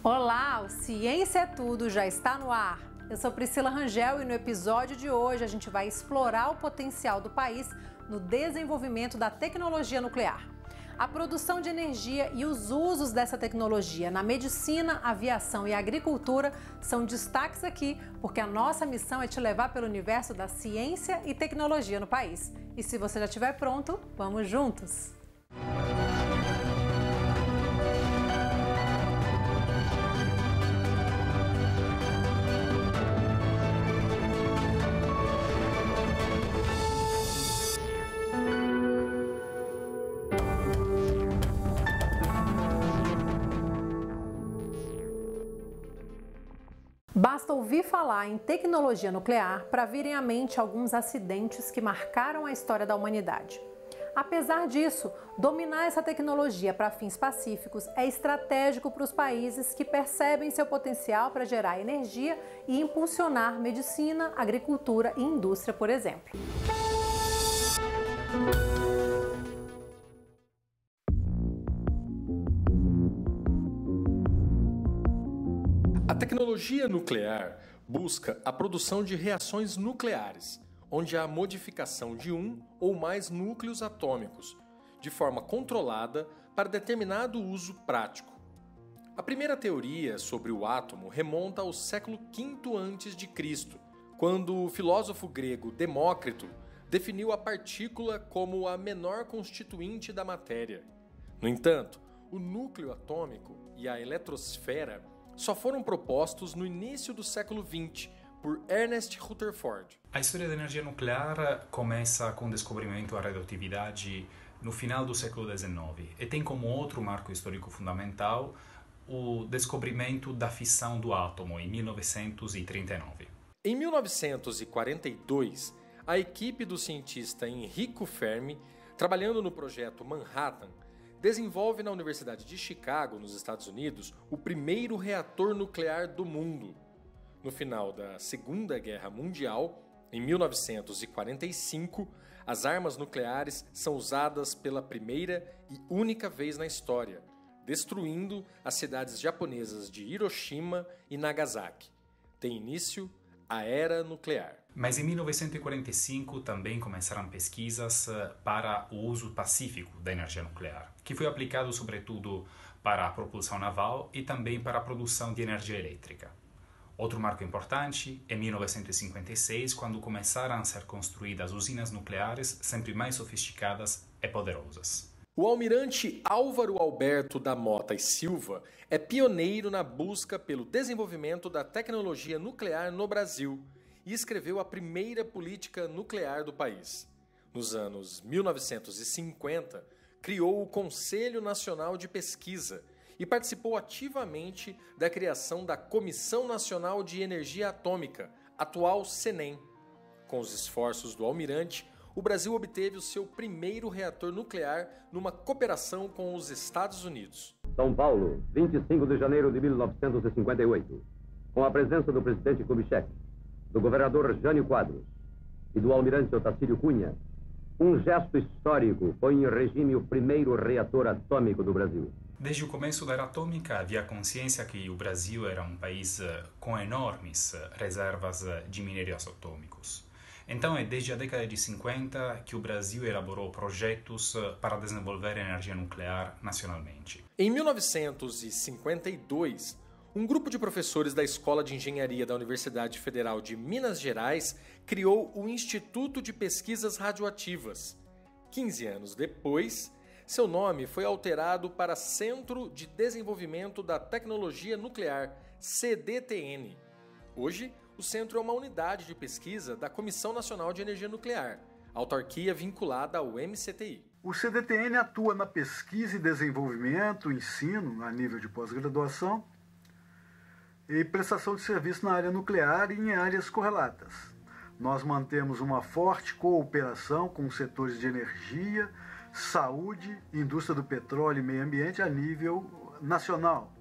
Olá, o Ciência é Tudo já está no ar. Eu sou Priscila Rangel e no episódio de hoje a gente vai explorar o potencial do país no desenvolvimento da tecnologia nuclear. A produção de energia e os usos dessa tecnologia na medicina, aviação e agricultura são destaques aqui, porque a nossa missão é te levar pelo universo da ciência e tecnologia no país. E se você já estiver pronto, vamos juntos! Basta ouvir falar em tecnologia nuclear para virem à mente alguns acidentes que marcaram a história da humanidade. Apesar disso, dominar essa tecnologia para fins pacíficos é estratégico para os países que percebem seu potencial para gerar energia e impulsionar medicina, agricultura e indústria, por exemplo. A tecnologia nuclear busca a produção de reações nucleares, onde há modificação de um ou mais núcleos atômicos, de forma controlada para determinado uso prático. A primeira teoria sobre o átomo remonta ao século V a.C., quando o filósofo grego Demócrito definiu a partícula como a menor constituinte da matéria. No entanto, o núcleo atômico e a eletrosfera só foram propostos no início do século XX por Ernest Rutherford. A história da energia nuclear começa com o descobrimento da radioatividade no final do século XIX e tem como outro marco histórico fundamental o descobrimento da fissão do átomo em 1939. Em 1942, a equipe do cientista Enrico Fermi, trabalhando no projeto Manhattan, desenvolve na Universidade de Chicago, nos Estados Unidos, o primeiro reator nuclear do mundo. No final da Segunda Guerra Mundial, em 1945, as armas nucleares são usadas pela primeira e única vez na história, destruindo as cidades japonesas de Hiroshima e Nagasaki. Tem início a Era Nuclear. Mas em 1945 também começaram pesquisas para o uso pacífico da energia nuclear, que foi aplicado sobretudo para a propulsão naval e também para a produção de energia elétrica. Outro marco importante é 1956, quando começaram a ser construídas usinas nucleares sempre mais sofisticadas e poderosas. O almirante Álvaro Alberto da Mota e Silva é pioneiro na busca pelo desenvolvimento da tecnologia nuclear no Brasil e escreveu a primeira política nuclear do país. Nos anos 1950, criou o Conselho Nacional de Pesquisa e participou ativamente da criação da Comissão Nacional de Energia Atômica, atual CENEM. Com os esforços do almirante, o Brasil obteve o seu primeiro reator nuclear numa cooperação com os Estados Unidos. São Paulo, 25 de janeiro de 1958. Com a presença do presidente Kubitschek, do governador Jânio Quadros e do almirante Otacílio Cunha, um gesto histórico põe em regime o primeiro reator atômico do Brasil. Desde o começo da era atômica, havia consciência que o Brasil era um país com enormes reservas de minérios atômicos. Então é desde a década de 50 que o Brasil elaborou projetos para desenvolver energia nuclear nacionalmente. Em 1952, um grupo de professores da Escola de Engenharia da Universidade Federal de Minas Gerais criou o Instituto de Pesquisas Radioativas. 15 anos depois, seu nome foi alterado para Centro de Desenvolvimento da Tecnologia Nuclear, CDTN. Hoje, o centro é uma unidade de pesquisa da Comissão Nacional de Energia Nuclear, autarquia vinculada ao MCTI. O CDTN atua na pesquisa e desenvolvimento, ensino a nível de pós-graduação e prestação de serviço na área nuclear e em áreas correlatas. Nós mantemos uma forte cooperação com os setores de energia, saúde, indústria do petróleo e meio ambiente a nível nacional.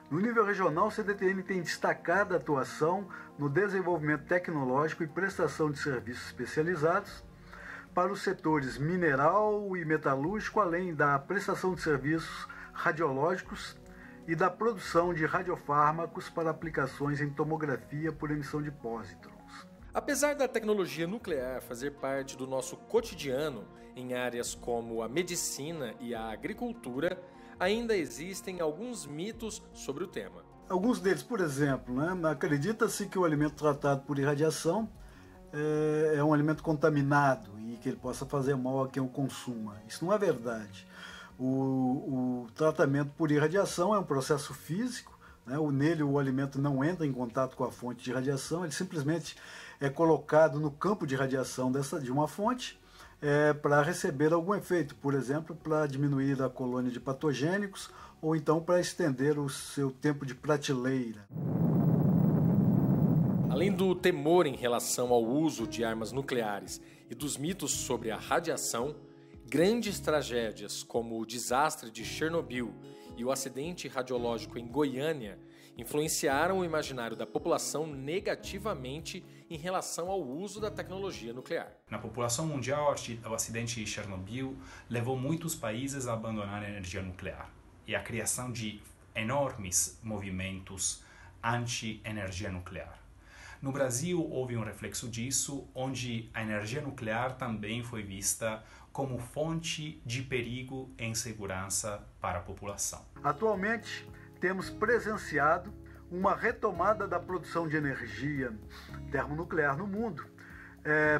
No nível regional, o CDTN tem destacada atuação no desenvolvimento tecnológico e prestação de serviços especializados para os setores mineral e metalúrgico, além da prestação de serviços radiológicos e da produção de radiofármacos para aplicações em tomografia por emissão de pósitrons. Apesar da tecnologia nuclear fazer parte do nosso cotidiano em áreas como a medicina e a agricultura, ainda existem alguns mitos sobre o tema. Alguns deles, por exemplo, acredita-se que o alimento tratado por irradiação é um alimento contaminado e que ele possa fazer mal a quem o consuma. Isso não é verdade. O tratamento por irradiação é um processo físico, nele o alimento não entra em contato com a fonte de radiação, ele simplesmente é colocado no campo de radiação de uma fonte para receber algum efeito, por exemplo, para diminuir a colônia de patogênicos ou então para estender o seu tempo de prateleira. Além do temor em relação ao uso de armas nucleares e dos mitos sobre a radiação, grandes tragédias como o desastre de Chernobyl e o acidente radiológico em Goiânia influenciaram o imaginário da população negativamente em relação ao uso da tecnologia nuclear. Na população mundial, o acidente de Chernobyl levou muitos países a abandonar a energia nuclear e a criação de enormes movimentos anti-energia nuclear. No Brasil, houve um reflexo disso, onde a energia nuclear também foi vista como fonte de perigo e insegurança para a população. Atualmente, temos presenciado uma retomada da produção de energia termonuclear no mundo,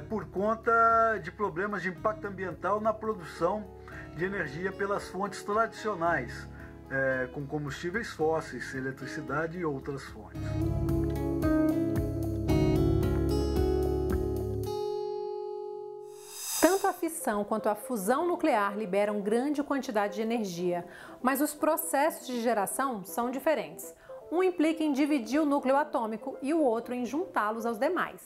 por conta de problemas de impacto ambiental na produção de energia pelas fontes tradicionais, com combustíveis fósseis, eletricidade e outras fontes. Tanto a fissão quanto a fusão nuclear liberam grande quantidade de energia, mas os processos de geração são diferentes. Um implica em dividir o núcleo atômico e o outro em juntá-los aos demais.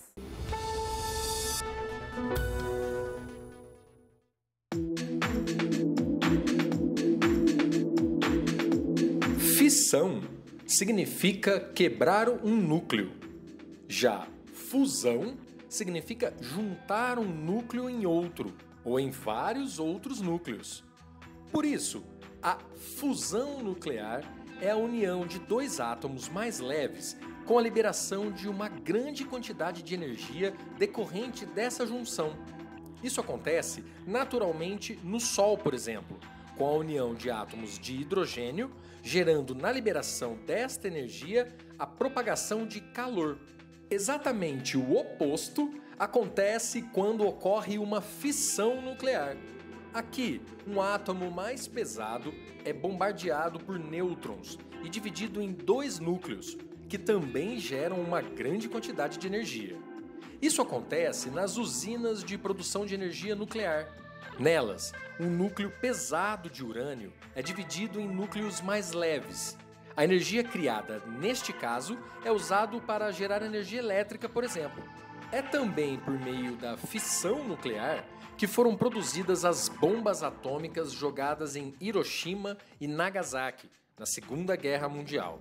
Fissão significa quebrar um núcleo. Já fusão significa juntar um núcleo em outro, ou em vários outros núcleos. Por isso, a fusão nuclear é a união de dois átomos mais leves com a liberação de uma grande quantidade de energia decorrente dessa junção. Isso acontece naturalmente no Sol, por exemplo, com a união de átomos de hidrogênio, gerando na liberação desta energia a propagação de calor. Exatamente o oposto acontece quando ocorre uma fissão nuclear. Aqui, um átomo mais pesado é bombardeado por nêutrons e dividido em dois núcleos, que também geram uma grande quantidade de energia. Isso acontece nas usinas de produção de energia nuclear. Nelas, um núcleo pesado de urânio é dividido em núcleos mais leves. A energia criada, neste caso, é usada para gerar energia elétrica, por exemplo. É também por meio da fissão nuclear que foram produzidas as bombas atômicas jogadas em Hiroshima e Nagasaki, na Segunda Guerra Mundial.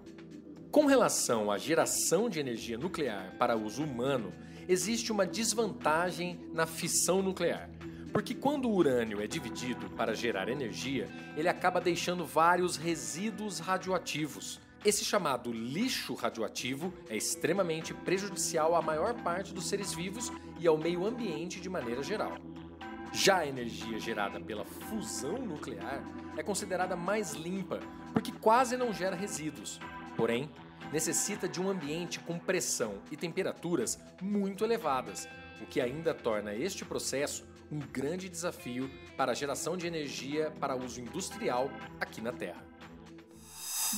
Com relação à geração de energia nuclear para uso humano, existe uma desvantagem na fissão nuclear, porque quando o urânio é dividido para gerar energia, ele acaba deixando vários resíduos radioativos. Esse chamado lixo radioativo é extremamente prejudicial à maior parte dos seres vivos e ao meio ambiente de maneira geral. Já a energia gerada pela fusão nuclear é considerada mais limpa, porque quase não gera resíduos. Porém, necessita de um ambiente com pressão e temperaturas muito elevadas, o que ainda torna este processo um grande desafio para a geração de energia para uso industrial aqui na Terra.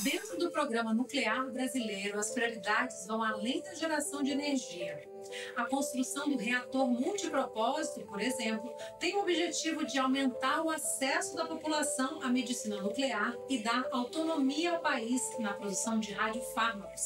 Dentro do programa nuclear brasileiro, as prioridades vão além da geração de energia. A construção do reator multipropósito, por exemplo, tem o objetivo de aumentar o acesso da população à medicina nuclear e dar autonomia ao país na produção de radiofármacos.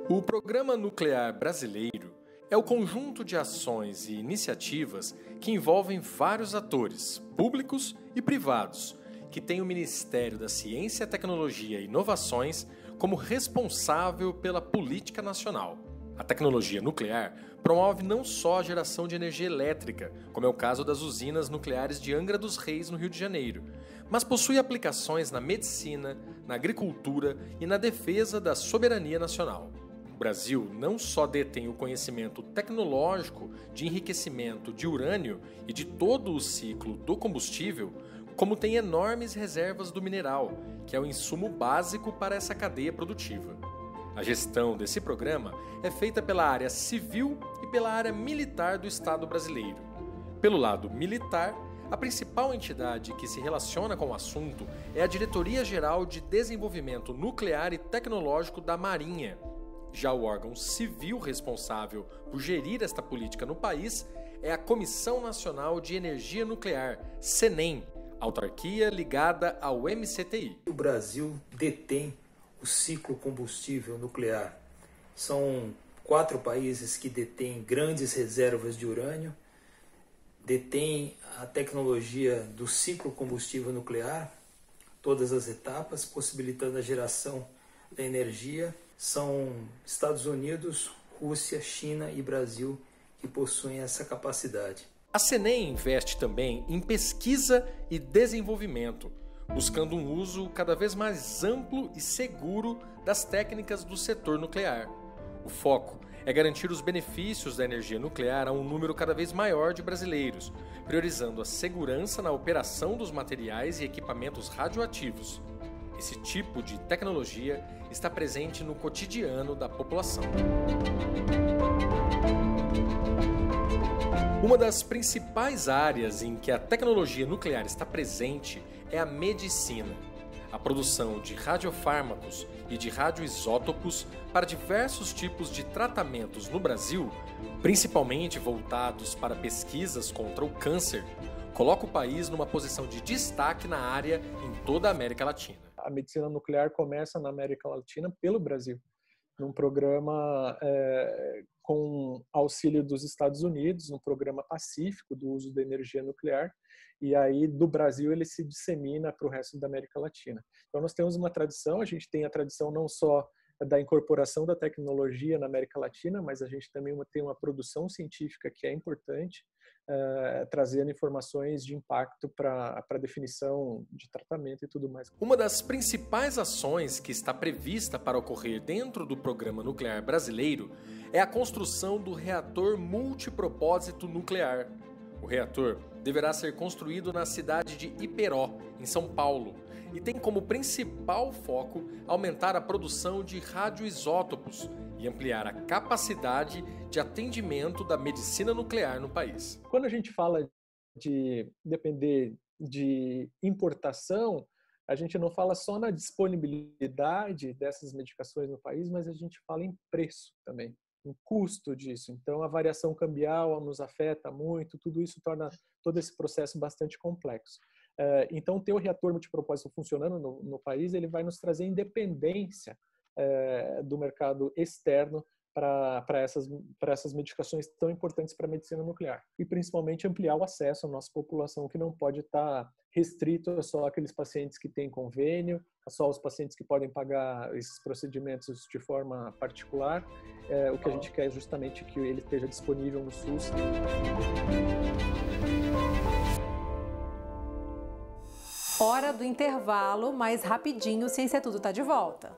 O Programa Nuclear Brasileiro é o conjunto de ações e iniciativas que envolvem vários atores, públicos e privados, que tem o Ministério da Ciência, Tecnologia e Inovações como responsável pela política nacional. A tecnologia nuclear promove não só a geração de energia elétrica, como é o caso das usinas nucleares de Angra dos Reis, no Rio de Janeiro, mas possui aplicações na medicina, na agricultura e na defesa da soberania nacional. O Brasil não só detém o conhecimento tecnológico de enriquecimento de urânio e de todo o ciclo do combustível, como tem enormes reservas do mineral, que é o insumo básico para essa cadeia produtiva. A gestão desse programa é feita pela área civil e pela área militar do Estado brasileiro. Pelo lado militar, a principal entidade que se relaciona com o assunto é a Diretoria-Geral de Desenvolvimento Nuclear e Tecnológico da Marinha. Já o órgão civil responsável por gerir esta política no país é a Comissão Nacional de Energia Nuclear, CENEM, autarquia ligada ao MCTI. O Brasil detém o ciclo combustível nuclear. São 4 países que detêm grandes reservas de urânio, detêm a tecnologia do ciclo combustível nuclear, todas as etapas, possibilitando a geração da energia. São Estados Unidos, Rússia, China e Brasil que possuem essa capacidade. A CENEM investe também em pesquisa e desenvolvimento, buscando um uso cada vez mais amplo e seguro das técnicas do setor nuclear. O foco é garantir os benefícios da energia nuclear a um número cada vez maior de brasileiros, priorizando a segurança na operação dos materiais e equipamentos radioativos. Esse tipo de tecnologia está presente no cotidiano da população. Uma das principais áreas em que a tecnologia nuclear está presente é a medicina. A produção de radiofármacos e de radioisótopos para diversos tipos de tratamentos no Brasil, principalmente voltados para pesquisas contra o câncer, coloca o país numa posição de destaque na área em toda a América Latina. A medicina nuclear começa na América Latina pelo Brasil, num programa com auxílio dos Estados Unidos, um programa pacífico do uso da energia nuclear, e aí do Brasil ele se dissemina para o resto da América Latina. Então nós temos uma tradição, a gente tem a tradição não só da incorporação da tecnologia na América Latina, mas a gente também tem uma produção científica que é importante, trazendo informações de impacto para a definição de tratamento e tudo mais. Uma das principais ações que está prevista para ocorrer dentro do Programa Nuclear Brasileiro é a construção do reator multipropósito nuclear. O reator deverá ser construído na cidade de Iperó, em São Paulo, e tem como principal foco aumentar a produção de radioisótopos e ampliar a capacidade de atendimento da medicina nuclear no país. Quando a gente fala de depender de importação, a gente não fala só na disponibilidade dessas medicações no país, mas a gente fala em preço também, em custo disso. Então, a variação cambial nos afeta muito, tudo isso torna todo esse processo bastante complexo. Então, ter o reator multipropósito funcionando no país, ele vai nos trazer independência do mercado externo para essas medicações tão importantes para a medicina nuclear. E principalmente ampliar o acesso à nossa população, que não pode estar restrito a só aqueles pacientes que têm convênio, a só os pacientes que podem pagar esses procedimentos de forma particular. O que a gente quer é justamente que ele esteja disponível no SUS. Hora do intervalo, mas rapidinho, o Ciência Tudo está de volta.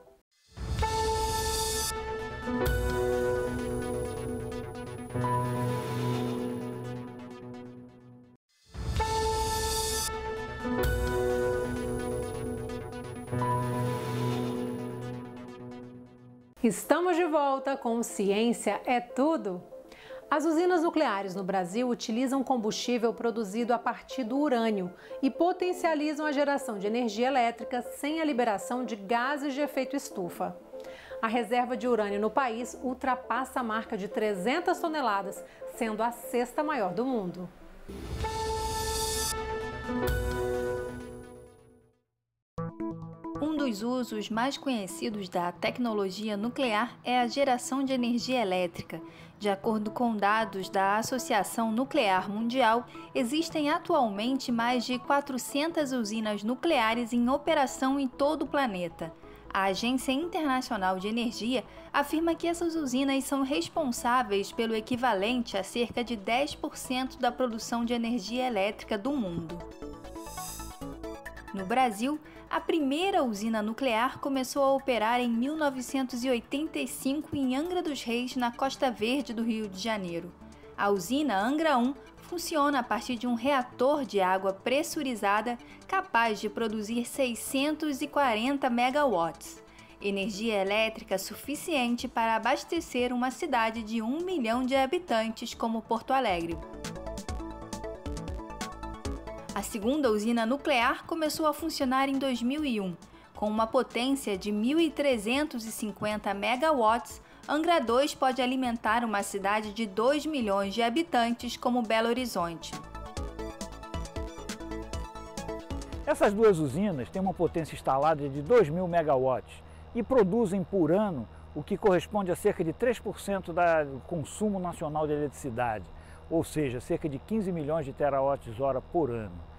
Estamos de volta com Ciência é Tudo. As usinas nucleares no Brasil utilizam combustível produzido a partir do urânio e potencializam a geração de energia elétrica sem a liberação de gases de efeito estufa. A reserva de urânio no país ultrapassa a marca de 300 toneladas, sendo a 6ª maior do mundo. Um dos usos mais conhecidos da tecnologia nuclear é a geração de energia elétrica. De acordo com dados da Associação Nuclear Mundial, existem atualmente mais de 400 usinas nucleares em operação em todo o planeta. A Agência Internacional de Energia afirma que essas usinas são responsáveis pelo equivalente a cerca de 10% da produção de energia elétrica do mundo. No Brasil, a primeira usina nuclear começou a operar em 1985 em Angra dos Reis, na Costa Verde do Rio de Janeiro. A usina Angra 1 funciona a partir de um reator de água pressurizada capaz de produzir 640 megawatts, energia elétrica suficiente para abastecer uma cidade de 1 milhão de habitantes como Porto Alegre. A segunda usina nuclear começou a funcionar em 2001, com uma potência de 1.350 megawatts. Angra 2 pode alimentar uma cidade de 2 milhões de habitantes como Belo Horizonte. Essas duas usinas têm uma potência instalada de 2.000 megawatts e produzem por ano o que corresponde a cerca de 3% do consumo nacional de eletricidade, ou seja, cerca de 15 milhões de terawatts-hora por ano.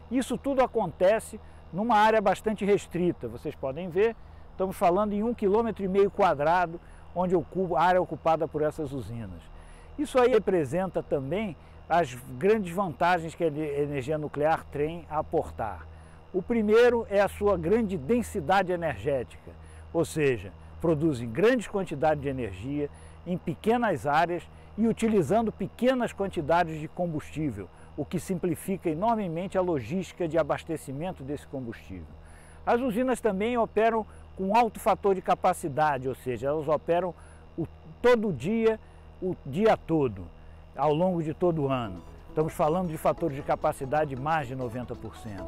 Isso tudo acontece numa área bastante restrita. Vocês podem ver, estamos falando em 1,5 km², onde a área ocupada por essas usinas. Isso aí representa também as grandes vantagens que a energia nuclear tem a aportar. O primeiro é a sua grande densidade energética, ou seja, produzem grandes quantidades de energia em pequenas áreas e utilizando pequenas quantidades de combustível, o que simplifica enormemente a logística de abastecimento desse combustível. As usinas também operam com alto fator de capacidade, ou seja, elas operam todo dia, o dia todo, ao longo de todo o ano. Estamos falando de fatores de capacidade de mais de 90%.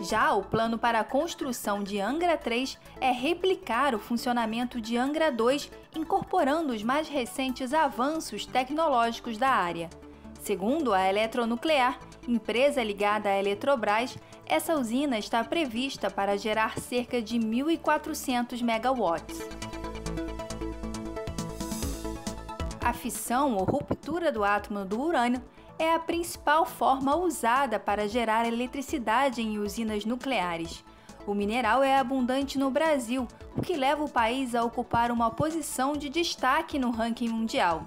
Já o plano para a construção de Angra 3 é replicar o funcionamento de Angra 2, incorporando os mais recentes avanços tecnológicos da área. Segundo a Eletronuclear, empresa ligada à Eletrobras, essa usina está prevista para gerar cerca de 1.400 megawatts. A fissão ou ruptura do átomo do urânio é a principal forma usada para gerar eletricidade em usinas nucleares. O mineral é abundante no Brasil, o que leva o país a ocupar uma posição de destaque no ranking mundial.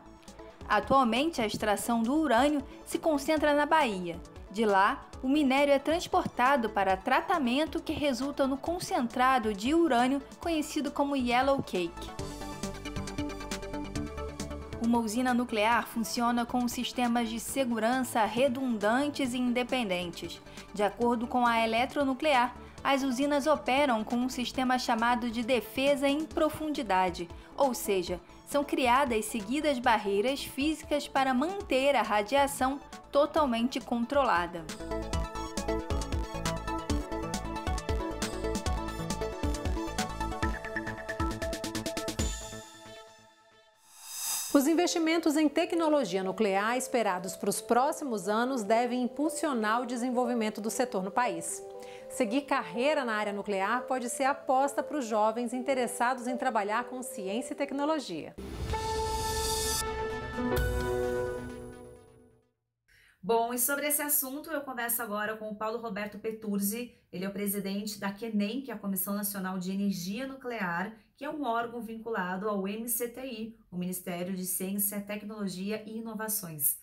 Atualmente, a extração do urânio se concentra na Bahia. De lá, o minério é transportado para tratamento que resulta no concentrado de urânio conhecido como Yellow Cake. Uma usina nuclear funciona com sistemas de segurança redundantes e independentes. De acordo com a Eletronuclear, as usinas operam com um sistema chamado de defesa em profundidade, ou seja, são criadas seguidas barreiras físicas para manter a radiação totalmente controlada. Os investimentos em tecnologia nuclear esperados para os próximos anos devem impulsionar o desenvolvimento do setor no país. Seguir carreira na área nuclear pode ser aposta para os jovens interessados em trabalhar com ciência e tecnologia. Bom, e sobre esse assunto eu converso agora com o Paulo Roberto Peturzi. Ele é o presidente da QNEM, que é a Comissão Nacional de Energia Nuclear, que é um órgão vinculado ao MCTI, o Ministério de Ciência, Tecnologia e Inovações.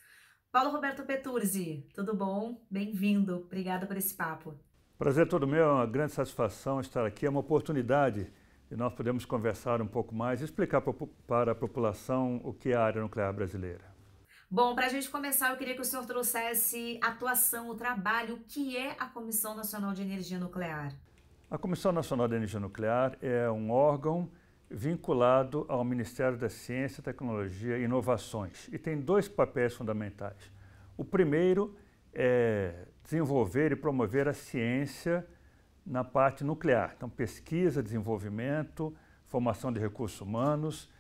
Paulo Roberto Peturzi, tudo bom? Bem-vindo, obrigada por esse papo. Prazer todo meu, é uma grande satisfação estar aqui, é uma oportunidade de nós podermos conversar um pouco mais e explicar para a população o que é a área nuclear brasileira. Bom, para a gente começar, eu queria que o senhor trouxesse a atuação, o trabalho, o que é a Comissão Nacional de Energia Nuclear. A Comissão Nacional de Energia Nuclear é um órgão vinculado ao Ministério da Ciência, Tecnologia e Inovações e tem dois papéis fundamentais. O primeiro é desenvolver e promover a ciência na parte nuclear, então pesquisa, desenvolvimento, formação de recursos humanos,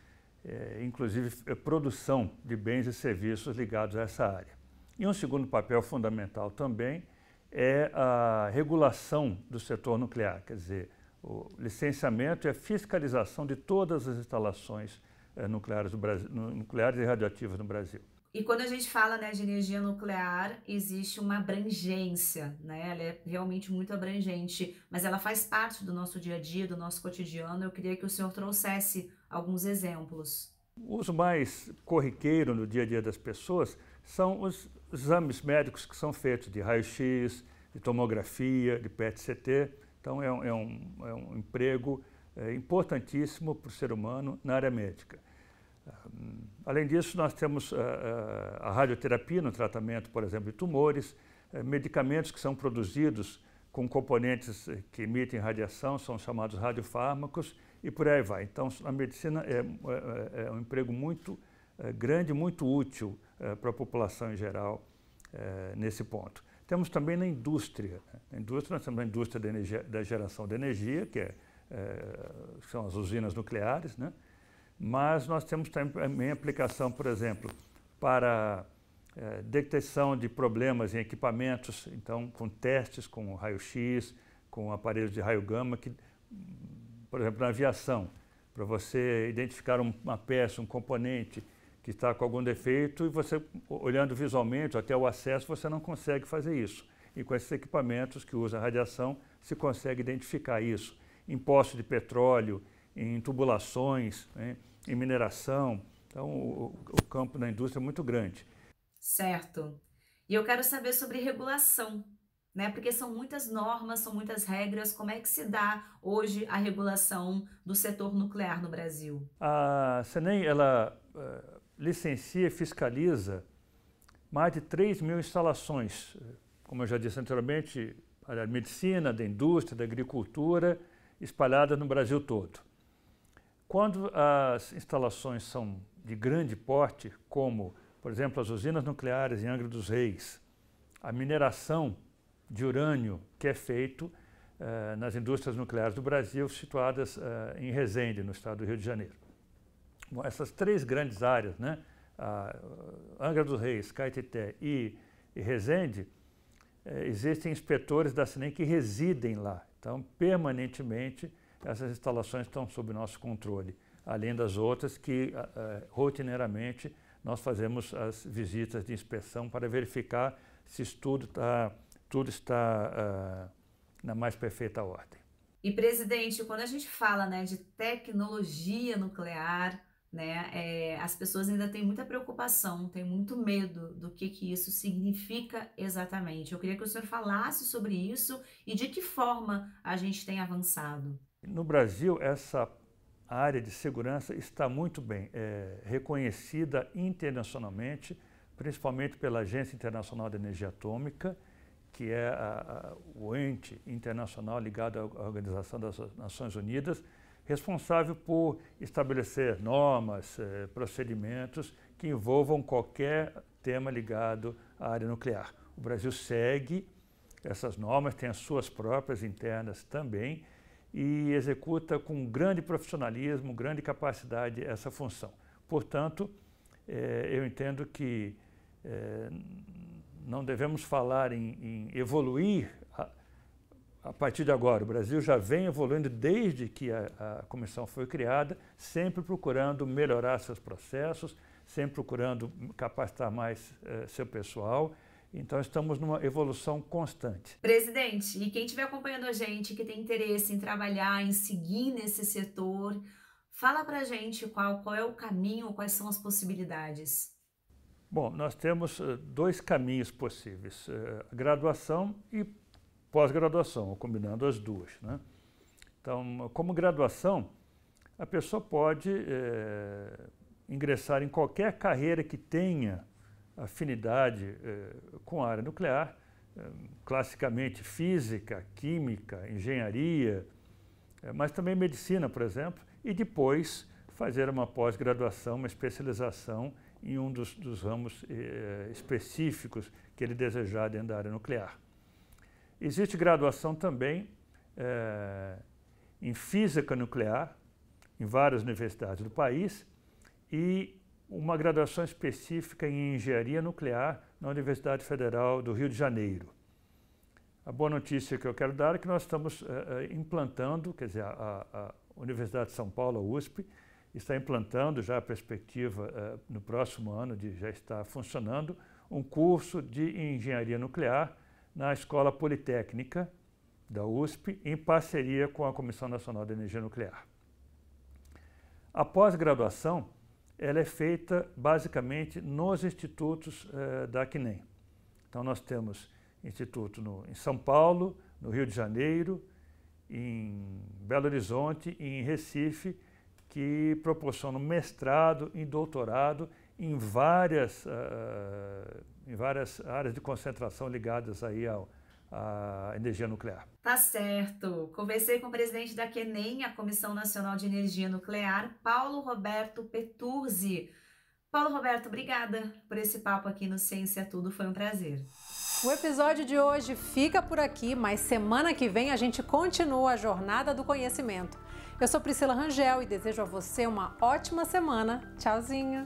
inclusive produção de bens e serviços ligados a essa área. E um segundo papel fundamental também é a regulação do setor nuclear, quer dizer, o licenciamento e a fiscalização de todas as instalações nucleares e radioativas no Brasil. E quando a gente fala, né, de energia nuclear, existe uma abrangência, né? Ela é realmente muito abrangente, mas ela faz parte do nosso dia a dia, do nosso cotidiano. Eu queria que o senhor trouxesse alguns exemplos. O uso mais corriqueiro no dia a dia das pessoas são os exames médicos que são feitos de raio-x, de tomografia, de PET-CT. Então, é um emprego importantíssimo para o ser humano na área médica. Além disso, nós temos a radioterapia no tratamento, por exemplo, de tumores, medicamentos que são produzidos com componentes que emitem radiação, são chamados radiofármacos, e por aí vai. Então, a medicina é um emprego muito grande, muito útil para a população em geral nesse ponto. Temos também na indústria. Na indústria, nós temos a indústria da geração de energia, que são as usinas nucleares, né? Mas nós temos também aplicação, por exemplo, para detecção de problemas em equipamentos, então com testes com raio-x, com aparelhos de raio gama, que, por exemplo, na aviação, para você identificar uma peça, um componente que está com algum defeito e você, olhando visualmente, até o acesso, você não consegue fazer isso. E com esses equipamentos que usam radiação, se consegue identificar isso. Em poços de petróleo, em tubulações, né, em mineração. Então, o campo da indústria é muito grande. Certo. E eu quero saber sobre regulação, né? Porque são muitas normas, são muitas regras. Como é que se dá hoje a regulação do setor nuclear no Brasil? A CENEM, ela licencia e fiscaliza mais de 3 mil instalações, como eu já disse anteriormente, da medicina, da indústria, da agricultura, espalhadas no Brasil todo. Quando as instalações são de grande porte, como, por exemplo, as usinas nucleares em Angra dos Reis, a mineração de urânio que é feito nas indústrias nucleares do Brasil, situadas em Resende, no estado do Rio de Janeiro. Bom, essas 3 grandes áreas, né, Angra dos Reis, Caetité e Resende, existem inspetores da CENEM que residem lá. Então, permanentemente, essas instalações estão sob nosso controle, além das outras que, rotineiramente, nós fazemos as visitas de inspeção para verificar se tudo está na mais perfeita ordem. E, presidente, quando a gente fala, né, de tecnologia nuclear, né, as pessoas ainda têm muita preocupação, têm muito medo do que isso significa exatamente. Eu queria que o senhor falasse sobre isso e de que forma a gente tem avançado. No Brasil, essa área de segurança está muito bem reconhecida internacionalmente, principalmente pela Agência Internacional de Energia Atômica, que é o ente internacional ligado à Organização das Nações Unidas, responsável por estabelecer normas, procedimentos que envolvam qualquer tema ligado à área nuclear. O Brasil segue essas normas, tem as suas próprias internas também, e executa com grande profissionalismo, grande capacidade essa função. Portanto, eu entendo que não devemos falar em evoluir a partir de agora. O Brasil já vem evoluindo desde que a comissão foi criada, sempre procurando melhorar seus processos, sempre procurando capacitar mais seu pessoal. Então, estamos numa evolução constante. Presidente, e quem estiver acompanhando a gente, que tem interesse em trabalhar, em seguir nesse setor, fala pra gente qual é o caminho, quais são as possibilidades. Bom, nós temos 2 caminhos possíveis, graduação e pós-graduação, combinando as duas, né? Então, como graduação, a pessoa pode ingressar em qualquer carreira que tenha afinidade com a área nuclear, classicamente física, química, engenharia, mas também medicina, por exemplo, e depois fazer uma pós-graduação, uma especialização em um dos ramos específicos que ele desejar dentro da área nuclear. Existe graduação também em física nuclear, em várias universidades do país, e uma graduação específica em engenharia nuclear na Universidade Federal do Rio de Janeiro. A boa notícia que eu quero dar é que nós estamos implantando, quer dizer, a Universidade de São Paulo, a USP, está implantando já a perspectiva no próximo ano de já estar funcionando um curso de engenharia nuclear na Escola Politécnica da USP, em parceria com a Comissão Nacional de Energia Nuclear. A pós-graduação ela é feita basicamente nos institutos da CNEM. Então nós temos instituto em São Paulo, no Rio de Janeiro, em Belo Horizonte e em Recife, que proporcionam mestrado e doutorado em várias áreas de concentração ligadas aí à energia nuclear. Tá certo. Conversei com o presidente da CNEM, a Comissão Nacional de Energia Nuclear, Paulo Roberto Peturzi. Paulo Roberto, obrigada por esse papo aqui no Ciência Tudo, foi um prazer. O episódio de hoje fica por aqui, mas semana que vem a gente continua a jornada do conhecimento. Eu sou Priscila Rangel e desejo a você uma ótima semana. Tchauzinho!